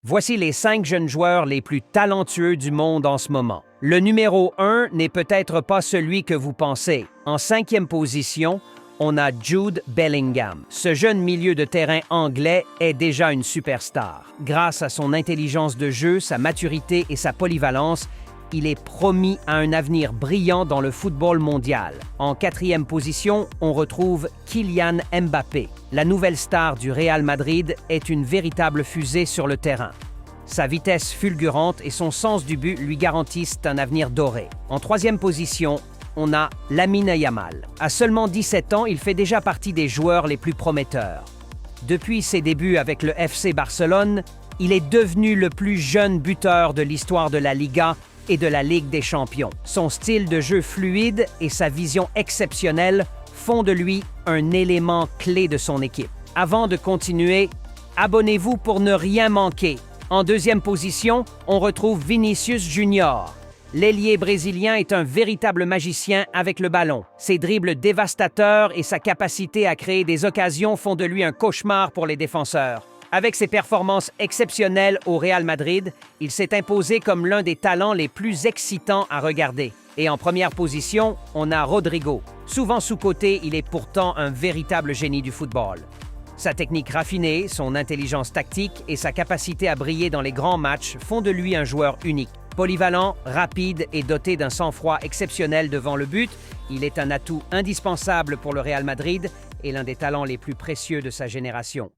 Voici les 5 jeunes joueurs les plus talentueux du monde en ce moment. Le numéro 1 n'est peut-être pas celui que vous pensez. En 5e position, on a Jude Bellingham. Ce jeune milieu de terrain anglais est déjà une superstar. Grâce à son intelligence de jeu, sa maturité et sa polyvalence, il est promis à un avenir brillant dans le football mondial. En 4e position, on retrouve Kylian Mbappé. La nouvelle star du Real Madrid est une véritable fusée sur le terrain. Sa vitesse fulgurante et son sens du but lui garantissent un avenir doré. En 3e position, on a Lamine Yamal. À seulement 17 ans, il fait déjà partie des joueurs les plus prometteurs. Depuis ses débuts avec le FC Barcelone, il est devenu le plus jeune buteur de l'histoire de la Liga et de la Ligue des Champions. Son style de jeu fluide et sa vision exceptionnelle font de lui un élément clé de son équipe. Avant de continuer, abonnez-vous pour ne rien manquer. En 2e position, on retrouve Vinicius Junior. L'ailier brésilien est un véritable magicien avec le ballon. Ses dribbles dévastateurs et sa capacité à créer des occasions font de lui un cauchemar pour les défenseurs. Avec ses performances exceptionnelles au Real Madrid, il s'est imposé comme l'un des talents les plus excitants à regarder. Et en première position, on a Rodrigo. Souvent sous-coté, il est pourtant un véritable génie du football. Sa technique raffinée, son intelligence tactique et sa capacité à briller dans les grands matchs font de lui un joueur unique. Polyvalent, rapide et doté d'un sang-froid exceptionnel devant le but, il est un atout indispensable pour le Real Madrid et l'un des talents les plus précieux de sa génération.